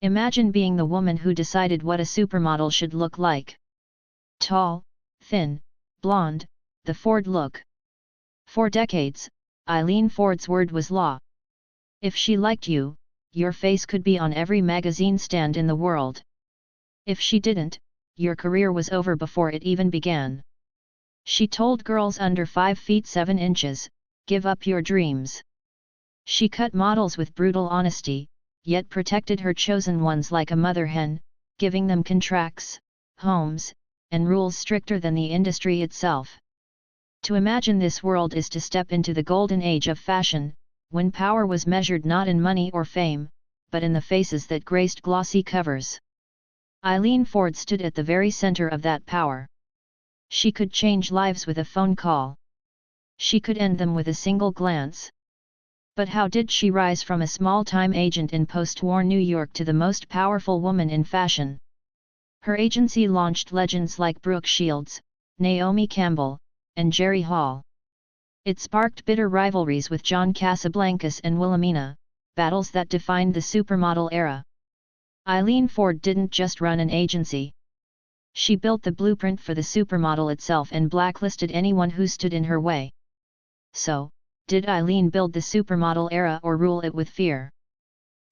Imagine being the woman who decided what a supermodel should look like. Tall, thin, blonde, the Ford look. For decades, Eileen Ford's word was law. If she liked you, your face could be on every magazine stand in the world. If she didn't, your career was over before it even began. She told girls under 5 feet 7 inches, give up your dreams. She cut models with brutal honesty, yet protected her chosen ones like a mother hen, giving them contracts, homes, and rules stricter than the industry itself. To imagine this world is to step into the golden age of fashion, when power was measured not in money or fame, but in the faces that graced glossy covers. Eileen Ford stood at the very center of that power. She could change lives with a phone call. She could end them with a single glance. But how did she rise from a small-time agent in post-war New York to the most powerful woman in fashion? Her agency launched legends like Brooke Shields, Naomi Campbell, and Jerry Hall. It sparked bitter rivalries with John Casablancas and Wilhelmina, battles that defined the supermodel era. Eileen Ford didn't just run an agency. She built the blueprint for the supermodel itself and blacklisted anyone who stood in her way. So, did Eileen build the supermodel era or rule it with fear?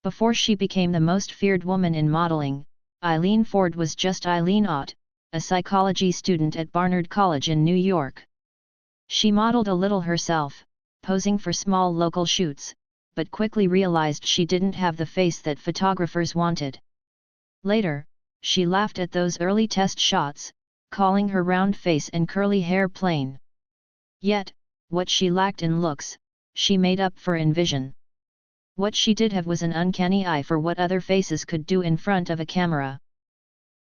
Before she became the most feared woman in modeling, Eileen Ford was just Eileen Ott, a psychology student at Barnard College in New York. She modeled a little herself, posing for small local shoots, but quickly realized she didn't have the face that photographers wanted. Later, she laughed at those early test shots, calling her round face and curly hair plain. Yet, what she lacked in looks, she made up for in vision. What she did have was an uncanny eye for what other faces could do in front of a camera.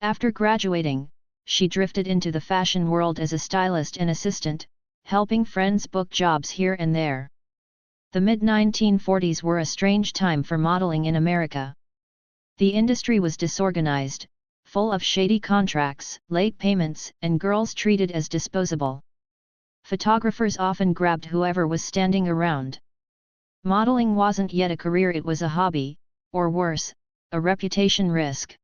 After graduating, she drifted into the fashion world as a stylist and assistant, helping friends book jobs here and there. The mid-1940s were a strange time for modeling in America. The industry was disorganized, full of shady contracts, late payments, and girls treated as disposable. Photographers often grabbed whoever was standing around. Modeling wasn't yet a career, it was a hobby, or worse, a reputation risk.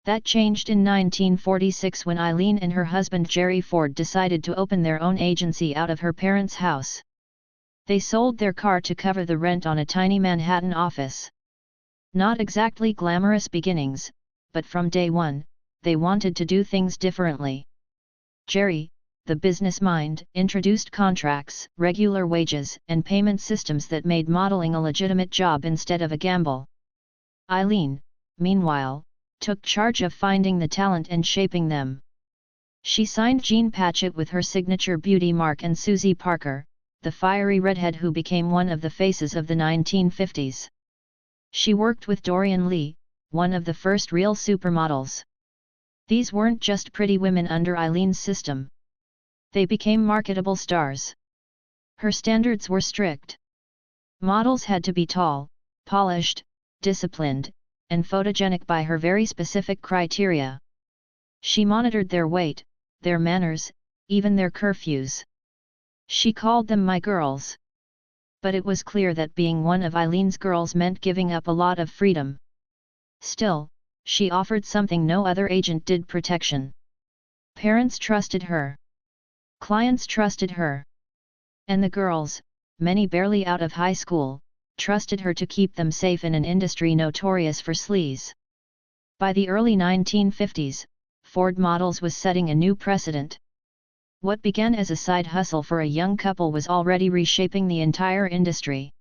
That changed in 1946 when Eileen and her husband Jerry Ford decided to open their own agency out of her parents' house. They sold their car to cover the rent on a tiny Manhattan office. Not exactly glamorous beginnings, but from day one, they wanted to do things differently. Jerry, the business mind, introduced contracts, regular wages, and payment systems that made modeling a legitimate job instead of a gamble. Eileen, meanwhile, took charge of finding the talent and shaping them. She signed Jean Patchett with her signature beauty mark and Susie Parker, the fiery redhead who became one of the faces of the 1950s. She worked with Dorian Leigh, one of the first real supermodels. These weren't just pretty women under Eileen's system. They became marketable stars. Her standards were strict. Models had to be tall, polished, disciplined, and photogenic by her very specific criteria. She monitored their weight, their manners, even their curfews. She called them my girls. But it was clear that being one of Eileen's girls meant giving up a lot of freedom. Still, she offered something no other agent did: protection. Parents trusted her. Clients trusted her. And the girls, many barely out of high school, trusted her to keep them safe in an industry notorious for sleaze. By the early 1950s, Ford Models was setting a new precedent. What began as a side hustle for a young couple was already reshaping the entire industry.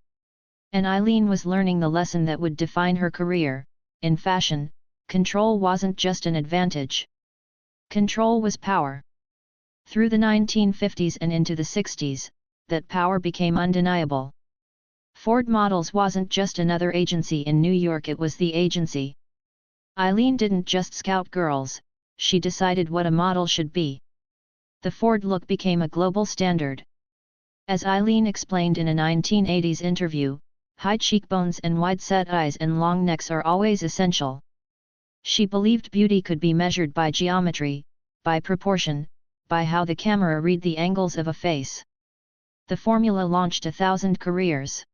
And Eileen was learning the lesson that would define her career: in fashion, control wasn't just an advantage. Control was power. Through the 1950s and into the 60s, that power became undeniable. Ford Models wasn't just another agency in New York, it was the agency. Eileen didn't just scout girls, she decided what a model should be. The Ford look became a global standard. As Eileen explained in a 1980s interview, high cheekbones and wide-set eyes and long necks are always essential. She believed beauty could be measured by geometry, by proportion, by how the camera read the angles of a face. The formula launched 1,000 careers.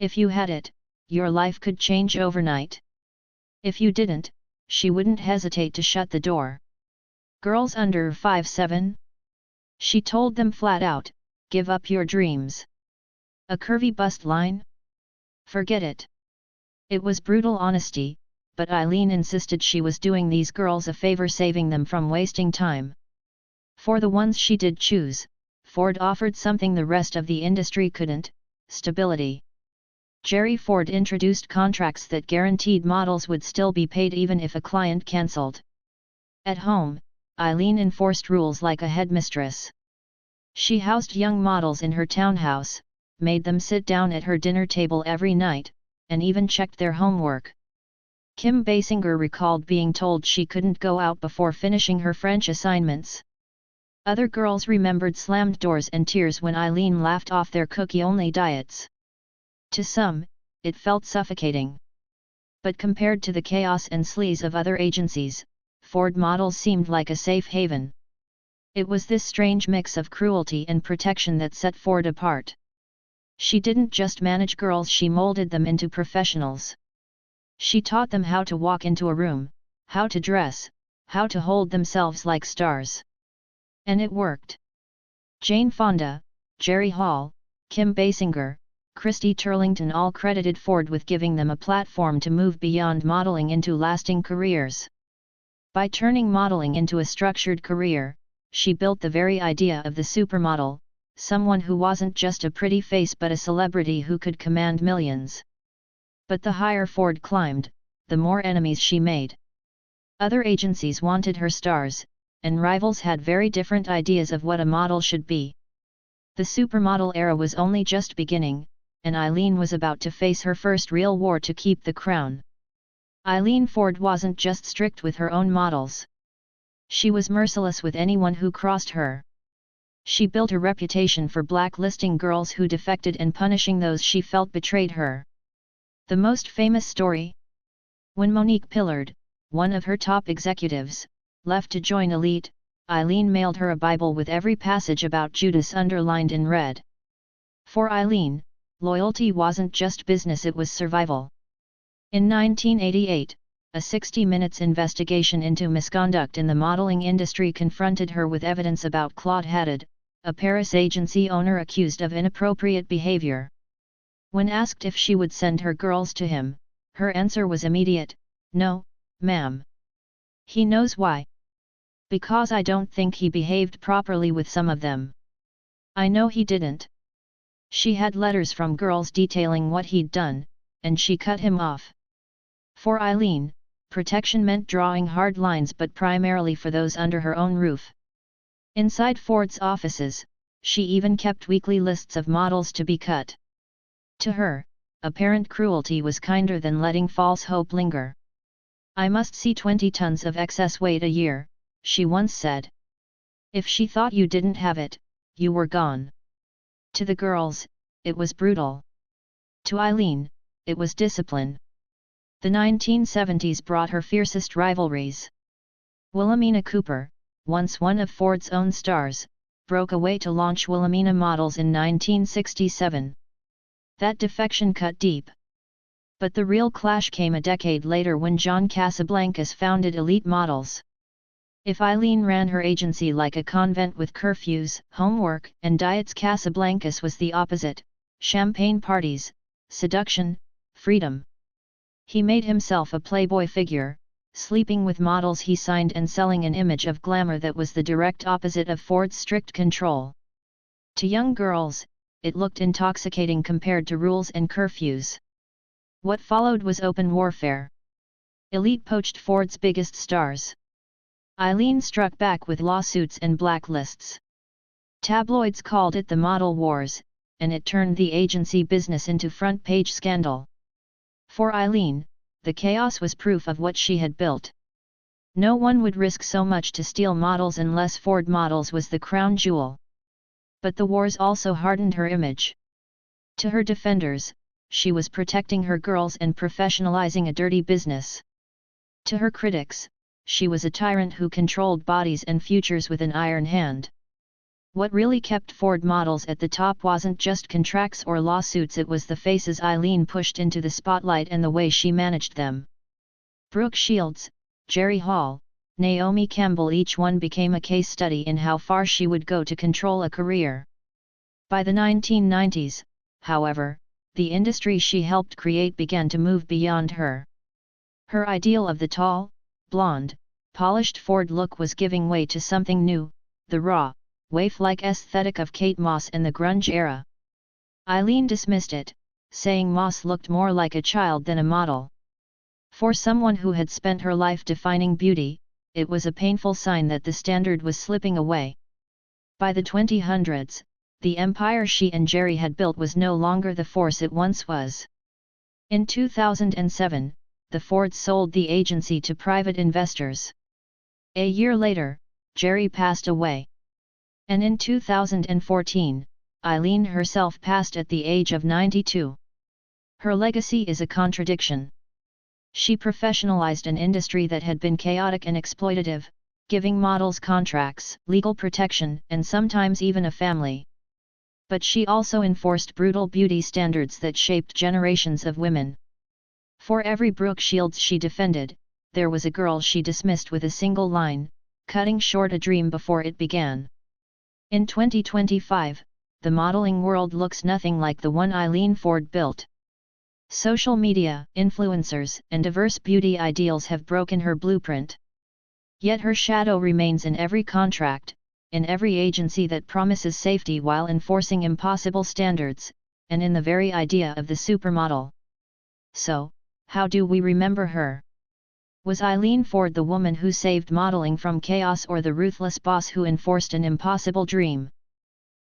If you had it, your life could change overnight. If you didn't, she wouldn't hesitate to shut the door. Girls under 5'7"? She told them flat out, give up your dreams. A curvy bust line? Forget it. It was brutal honesty, but Eileen insisted she was doing these girls a favor, saving them from wasting time. For the ones she did choose, Ford offered something the rest of the industry couldn't: stability. Jerry Ford introduced contracts that guaranteed models would still be paid even if a client cancelled. At home, Eileen enforced rules like a headmistress. She housed young models in her townhouse, made them sit down at her dinner table every night, and even checked their homework. Kim Basinger recalled being told she couldn't go out before finishing her French assignments. Other girls remembered slammed doors and tears when Eileen laughed off their cookie-only diets. To some, it felt suffocating. But compared to the chaos and sleaze of other agencies, Ford Models seemed like a safe haven. It was this strange mix of cruelty and protection that set Ford apart. She didn't just manage girls, she molded them into professionals. She taught them how to walk into a room, how to dress, how to hold themselves like stars. And it worked. Jane Fonda, Jerry Hall, Kim Basinger, Christy Turlington all credited Ford with giving them a platform to move beyond modeling into lasting careers. By turning modeling into a structured career, she built the very idea of the supermodel, someone who wasn't just a pretty face but a celebrity who could command millions. But the higher Ford climbed, the more enemies she made. Other agencies wanted her stars, and rivals had very different ideas of what a model should be. The supermodel era was only just beginning, and Eileen was about to face her first real war to keep the crown. Eileen Ford wasn't just strict with her own models. She was merciless with anyone who crossed her. She built a reputation for blacklisting girls who defected and punishing those she felt betrayed her. The most famous story? When Monique Pillard, one of her top executives, left to join Elite, Eileen mailed her a Bible with every passage about Judas underlined in red. For Eileen, loyalty wasn't just business, it was survival. In 1988, a 60 Minutes investigation into misconduct in the modeling industry confronted her with evidence about Claude Haddad, a Paris agency owner accused of inappropriate behavior. When asked if she would send her girls to him, her answer was immediate: "No, ma'am." He knows why. Because I don't think he behaved properly with some of them. I know he didn't. She had letters from girls detailing what he'd done, and she cut him off. For Eileen, protection meant drawing hard lines, but primarily for those under her own roof. Inside Ford's offices, she even kept weekly lists of models to be cut. To her, apparent cruelty was kinder than letting false hope linger. "I must see 20 tons of excess weight a year," she once said. If she thought you didn't have it, you were gone. To the girls, it was brutal. To Eileen, it was discipline. The 1970s brought her fiercest rivalries. Wilhelmina Cooper, once one of Ford's own stars, broke away to launch Wilhelmina Models in 1967. That defection cut deep. But the real clash came a decade later when John Casablancas founded Elite Models. If Eileen ran her agency like a convent with curfews, homework, and diets, Casablancas was the opposite: champagne parties, seduction, freedom. He made himself a playboy figure, sleeping with models he signed and selling an image of glamour that was the direct opposite of Ford's strict control. To young girls, it looked intoxicating compared to rules and curfews. What followed was open warfare. Elite poached Ford's biggest stars. Eileen struck back with lawsuits and blacklists. Tabloids called it the Model Wars, and it turned the agency business into front-page scandal. For Eileen, the chaos was proof of what she had built. No one would risk so much to steal models unless Ford Models was the crown jewel. But the wars also hardened her image. To her defenders, she was protecting her girls and professionalizing a dirty business. To her critics, she was a tyrant who controlled bodies and futures with an iron hand. What really kept Ford Models at the top wasn't just contracts or lawsuits, it was the faces Eileen pushed into the spotlight and the way she managed them. Brooke Shields, Jerry Hall, Naomi Campbell, each one became a case study in how far she would go to control a career. By the 1990s, however, the industry she helped create began to move beyond her. Her ideal of the tall, blonde, polished Ford look was giving way to something new, the raw, waif-like aesthetic of Kate Moss and the grunge era. Eileen dismissed it, saying Moss looked more like a child than a model. For someone who had spent her life defining beauty, it was a painful sign that the standard was slipping away. By the 2000s, the empire she and Jerry had built was no longer the force it once was. In 2007, the Fords sold the agency to private investors. A year later, Jerry passed away. And in 2014, Eileen herself passed at the age of 92. Her legacy is a contradiction. She professionalized an industry that had been chaotic and exploitative, giving models contracts, legal protection, and sometimes even a family. But she also enforced brutal beauty standards that shaped generations of women. For every Brooke Shields she defended, there was a girl she dismissed with a single line, cutting short a dream before it began. In 2025, the modeling world looks nothing like the one Eileen Ford built. Social media, influencers, and diverse beauty ideals have broken her blueprint. Yet her shadow remains in every contract, in every agency that promises safety while enforcing impossible standards, and in the very idea of the supermodel. So, how do we remember her? Was Eileen Ford the woman who saved modeling from chaos, or the ruthless boss who enforced an impossible dream?